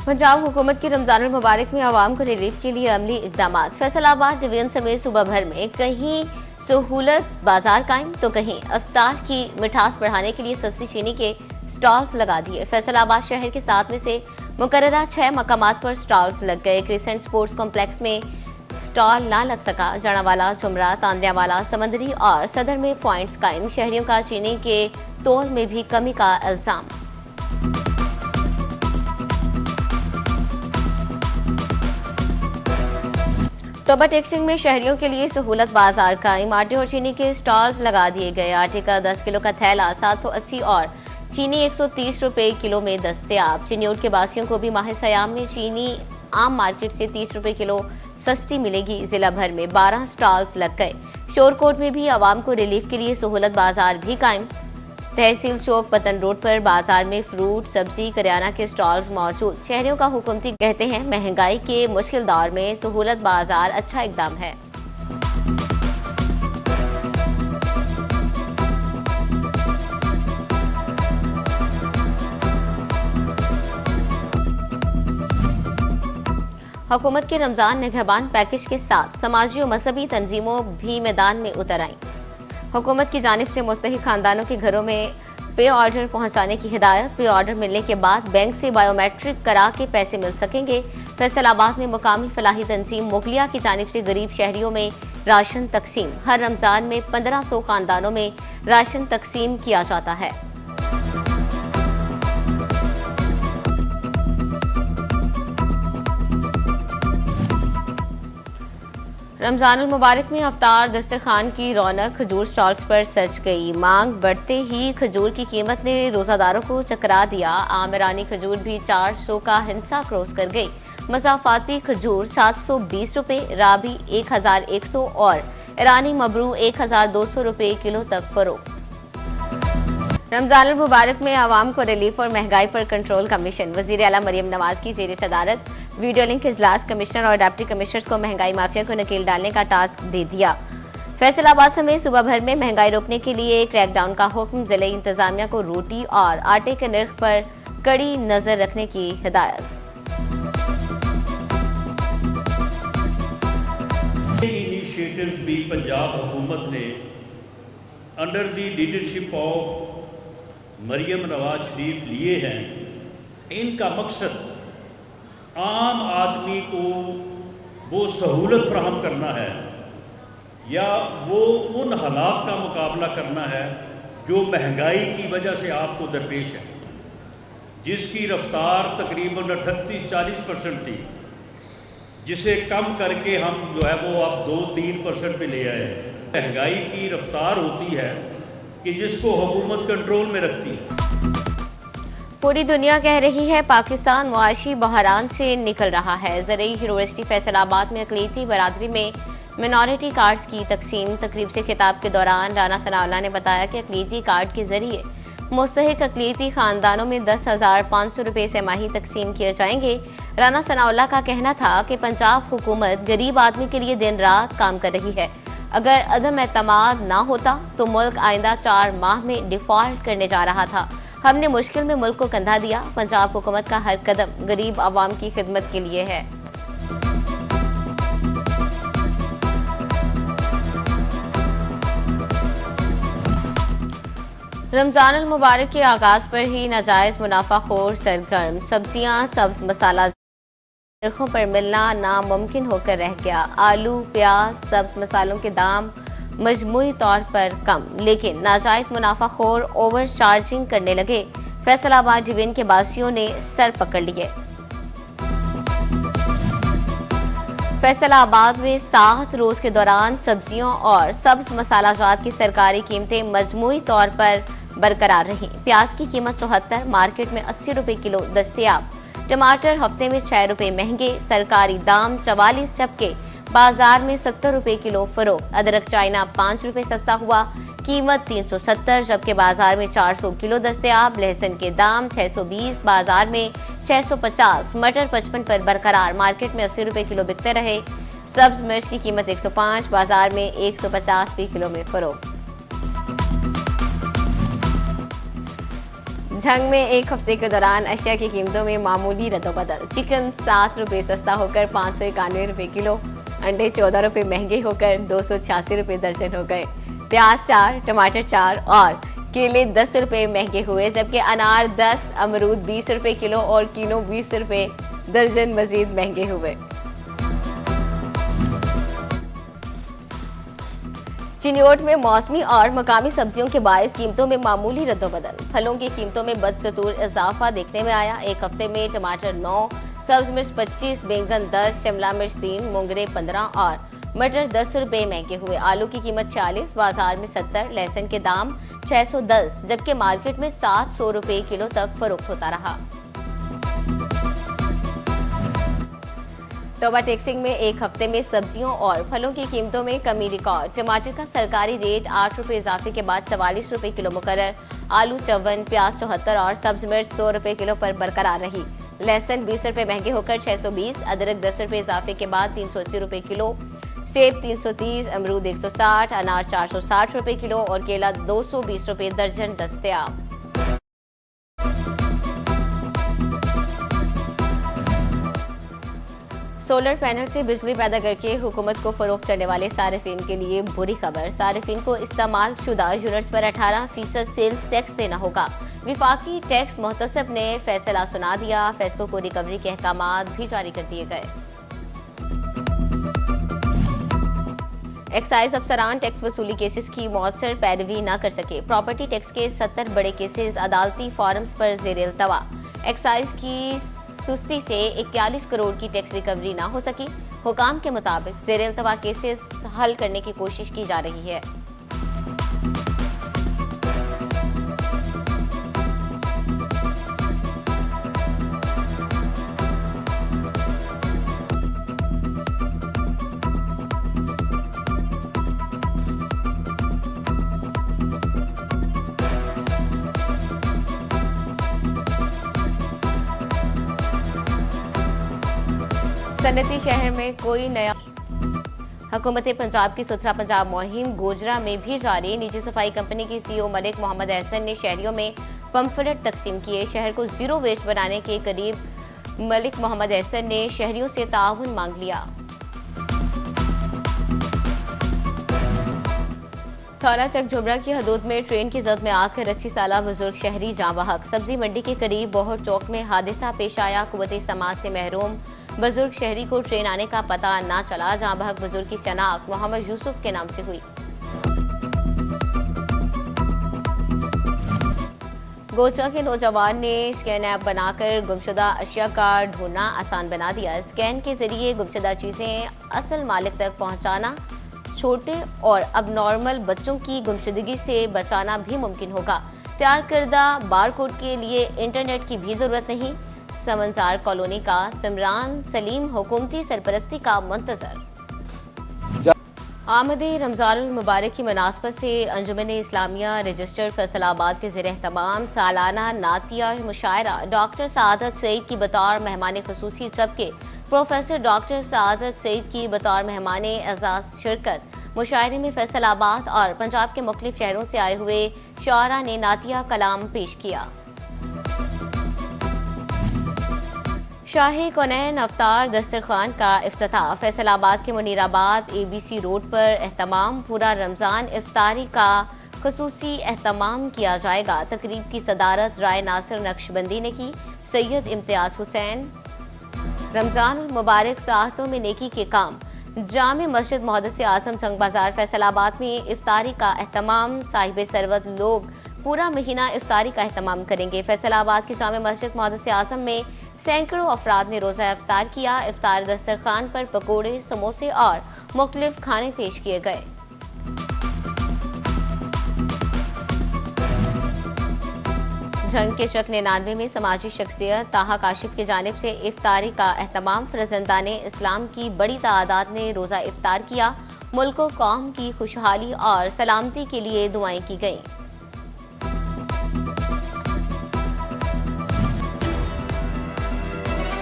पंजाब हुकूमत की रमजानुल मुबारक में आवाम को रिलीफ के लिए अमली इकदाम। फैसलाबाद डिवीजन समेत सूबा भर में कहीं सहूलत बाजार कायम तो कहीं अफ्तार की मिठास बढ़ाने के लिए सस्ती चीनी के स्टॉल्स लगा दिए। फैसलाबाद शहर के 7 में से मुकर्ररा 6 मकामात पर स्टॉल्स लग गए। क्रिसेंट स्पोर्ट्स कॉम्प्लेक्स में स्टॉल ना लग सका। जनावाला, चुमरा, तांदियावाला, समंदरी और सदर में पॉइंट्स कायम। शहरियों का चीनी के तोल में भी कमी का इल्जाम। तोबा टेक्सिंग में शहरियों के लिए सहूलत बाजार कायम। आटे और चीनी के स्टॉल्स लगा दिए गए। आटे का 10 किलो का थैला 780 और चीनी 130 रुपए किलो में दस्तयाब। चिन्योट के बासियों को भी माह सयाम में चीनी आम मार्केट से 30 रुपए किलो सस्ती मिलेगी। जिला भर में 12 स्टॉल्स लग गए। शोरकोट में भी आवाम को रिलीफ के लिए सहूलत बाजार भी कायम। तहसील चौक पतन रोड पर बाजार में फ्रूट, सब्जी, करियाना के स्टॉल्स मौजूद। शहरियों का हुकूमती कहते हैं महंगाई के मुश्किल दौर में सहूलत बाजार अच्छा इकदाम है। हुकूमत के रमजान निगहबान पैकेज के साथ समाजी और मजहबी तंजीमों भी मैदान में उतर आईं। हुकूमत की जानिब से मुस्तहिक खानदानों के घरों में पे ऑर्डर पहुंचाने की हिदायत। पे ऑर्डर मिलने के बाद बैंक से बायोमेट्रिक करा के पैसे मिल सकेंगे। फैसलाबाद में मुकामी फलाही तंजीम मुगलिया की जानिब से गरीब शहरियों में राशन तकसीम। हर रमजान में 1500 खानदानों में राशन तकसीम किया जाता है। रमजानुल मुबारक में अफ्तार दस्तरखान की रौनक खजूर स्टॉल्स पर सज गई। मांग बढ़ते ही खजूर की कीमत ने रोजादारों को चकरा दिया। आम ईरानी खजूर भी 400 का हिंसा क्रॉस कर गई। मसाफाती खजूर 720 रुपए, राबी 1100 और ईरानी मबरू 1200 रुपए किलो तक फरोख्त। रमजानुल मुबारक में आवाम को रिलीफ और महंगाई पर कंट्रोल कमीशन। वजीर आला मरियम नवाज की जेर सदारत वीडियो लिंक इजलास कमिश्नर और डिप्टी कमिश्नर्स को महंगाई माफिया को नकेल डालने का टास्क दे दिया। फैसलाबाद समेत सूबा भर में महंगाई रोकने के लिए क्रैकडाउन का हुक्म। जिले इंतजामिया को रोटी और आटे के नर्ख पर कड़ी नजर रखने की हिदायत। इनिशिएटिव भी पंजाब हुकूमत ने under the leadership of Maryam Nawaz Sharif लिए हैं। इनका मकसद आम आदमी को वो सहूलत फराहम करना है या वो उन हालात का मुकाबला करना है जो महंगाई की वजह से आपको दरपेश है, जिसकी रफ्तार तकरीबन 38-40% थी, जिसे कम करके हम जो है वो अब 2-3% पे ले आए। महंगाई की रफ्तार होती है कि जिसको हुकूमत कंट्रोल में रखती है। पूरी दुनिया कह रही है पाकिस्तान मुआशी बहरान से निकल रहा है। ज़रई यूनिवर्सिटी फैसलाबाद में अक़लीती बरादरी में मिनॉरिटी कार्ड्स की तकसीम तकरीब से खिताब के दौरान राना सनाउल्लाह ने बताया कि अक़लीती कार्ड के जरिए मुस्तहिक अक़लीती खानदानों में 10,500 रुपये सेमाही तकसीम किए जाएंगे। राना सनाउल्लाह का कहना था कि पंजाब हुकूमत गरीब आदमी के लिए दिन रात काम कर रही है। अगर अदम एतमाद ना होता तो मुल्क आइंदा 4 माह में डिफॉल्ट करने जा रहा था। हमने मुश्किल में मुल्क को कंधा दिया। पंजाब हुकूमत का हर कदम गरीब आवाम की खिदमत के लिए है। रमजानुल मुबारक के आगाज पर ही नाजायज मुनाफाखोर सरगर्म। सब्जियां, सब्ज मसाला नरखों पर मिलना नामुमकिन होकर रह गया। आलू, प्याज, सब्ज मसालों के दाम मजमूई तौर पर कम, लेकिन नाजायज मुनाफाखोर ओवर चार्जिंग करने लगे। फैसलाबाद डिवीजन के बासियों ने सर पकड़ लिए। फैसलाबाद में 7 रोज के दौरान सब्जियों और सब्ज मसालाजात की सरकारी कीमतें मजमूई तौर पर बरकरार रही। प्याज की कीमत 74, मार्केट में 80 रुपए किलो दस्तयाब। टमाटर हफ्ते में 6 रुपए महंगे, सरकारी दाम 44 जबकि बाजार में 70 रुपए किलो फरोख्त। अदरक चाइना 5 रुपए सस्ता हुआ, कीमत 370 जबकि बाजार में 400 किलो दस्तयाब। लहसुन के दाम 620, बाजार में 650। मटर 55 पर बरकरार, मार्केट में 80 रुपए किलो बिकते रहे। सब्ज मिर्च की कीमत 105, बाजार में 150 किलो में फरोख्त। झंग में एक हफ्ते के दौरान अशिया की कीमतों में मामूली रद्दोबदल। चिकन 7 रुपए सस्ता होकर 591 रुपए किलो, अंडे 14 रुपए महंगे होकर 286 रुपए दर्जन हो गए। प्याज 4, टमाटर 4 और केले 10 रुपए महंगे हुए, जबकि अनार 10, अमरूद 20 रुपए किलो और कीनो 20 रुपए दर्जन मजीद महंगे हुए। चिन्योट में मौसमी और मकामी सब्जियों के बायस कीमतों में मामूली रद्दोबदल। फलों की कीमतों में बदस्तूर इजाफा देखने में आया। एक हफ्ते में टमाटर 9, सब्ज मिर्च 25, बैंगन 10, शिमला मिर्च 3, मोंगरे 15 और मटर 10 रुपए महंगे हुए। आलू की कीमत 40, बाजार में 70, लहसुन के दाम 610, जबकि मार्केट में 700 रुपए किलो तक फरोख्त होता रहा। तोबा टेक्सिंग में एक हफ्ते में सब्जियों और फलों की कीमतों में कमी रिकॉर्ड। टमाटर का सरकारी रेट 8 रुपए इजाफे के बाद 44 रुपए किलो मुकर्रर। आलू 54, प्याज 74 और सब्ज मिर्च 100 रुपए किलो पर बरकरार रही। लहसुन 20 रुपए महंगे होकर 620, अदरक 10 रुपए इजाफे के बाद 380 रुपए किलो, सेब 330, अमरूद 160, अनार 460 रुपए किलो और केला 220 रुपए दर्जन दस्तयाब। सोलर पैनल से बिजली पैदा करके हुकूमत को फरोख्त करने वाले सारिफिन के लिए बुरी खबर। सारिफिन को इस्तेमाल शुदा यूनिट्स पर 18% सेल्स टैक्स देना होगा। विफाकी टैक्स मुहतसिब ने फैसला सुना दिया। फेस्को को रिकवरी के अहकामात भी जारी कर दिए गए। एक्साइज अफसरान टैक्स वसूली केसेस की मौसर पैरवी न कर सके। प्रॉपर्टी टैक्स के 70 बड़े केसेस अदालती फॉरम्स पर जेर अल्तवा। एक्साइज की सुस्ती से 41 करोड़ की टैक्स रिकवरी ना हो सकी। हुकाम के मुताबिक जेर अल्तवा केसेस हल करने की कोशिश की जा रही है। सनती शहर में कोई नया। हुकूमत पंजाब की सुथरा पंजाब मुहिम गोजरा में भी जारी। निजी सफाई कंपनी की सीईओ मलिक मोहम्मद एहसन ने शहरियों में पंफलेट तकसीम किए। शहर को जीरो वेस्ट बनाने के करीब मलिक मोहम्मद एहसन ने शहरियों से ताउन मांग लिया। थाना चक झुबरा की हदूद में ट्रेन की जद में आकर 80 साला बुजुर्ग शहरी जाँ बहक। सब्जी मंडी के करीब बोहर चौक में हादसा पेश आया। कुव्वते समाज से महरूम बुजुर्ग शहरी को ट्रेन आने का पता ना चला। जाँ बहक बुजुर्ग की शनाख्त मोहम्मद यूसुफ के नाम से हुई। गोचरा के नौजवान ने स्कैन ऐप बनाकर गुमशुदा अशिया का ढूंढना आसान बना दिया। स्कैन के जरिए गुमशुदा चीजें असल मालिक तक पहुंचाना, छोटे और अब बच्चों की गुमशुदगी से बचाना भी मुमकिन होगा। तैयार करदा बारकोड के लिए इंटरनेट की भी जरूरत नहीं। समंजार कॉलोनी का सिमरान सलीम हुकूमती सरपरस्ती का मुंतजर। आमदे रमजान मुबारक की मुनासबत से अंजुमन इस्लामिया रजिस्टर्ड फैसलाबाद के ज़ेर एहतमाम सालाना नातिया मुशायरा डॉक्टर सआदत सईद की बतौर मेहमान खुसूसी, जबकि प्रोफेसर डॉक्टर सआदत सईद की बतौर मेहमान एजाज शिरकत। मुशायरे में फैसलाबाद और पंजाब के मुख्तलिफ शहरों से आए हुए शुआरा ने नातिया कलाम पेश किया। शाही कौनैन अफ्तार दस्तरखान का इफ्तिताह। फैसलाबाद के मुनीराबाद ABC रोड पर एहतमाम। पूरा रमजान इफ्तारी का खुसूसी एहतमाम किया जाएगा। तकरीब की सदारत राय नासिर नक्शबंदी ने की। सैयद इम्तियाज हुसैन। रमजान मुबारक साहतों में नेकी के काम। जामे मस्जिद मुहद्दिस आजम जंग बाजार फैसलाबाद में इफ्तारी का एहतमाम। साहिब सरवत लोग पूरा महीना इफ्तारी का एहतमाम करेंगे। फैसलाबाद की जामे मस्जिद मुहद्दिस आजम में सैकड़ों अफराद ने रोजा इफ्तार किया। इफ्तार दस्तरखान पर पकोड़े, समोसे और मुख्तलिफ खाने पेश किए गए। जंग के शक 99 में समाजी शख्सियत ताहा काशिफ की जानिब से इफ्तारी का एहतमाम। फरजंदाने इस्लाम की बड़ी तादाद ने रोजा इफ्तार किया। मुल्क व कौम की खुशहाली और सलामती के लिए दुआएं की गईं।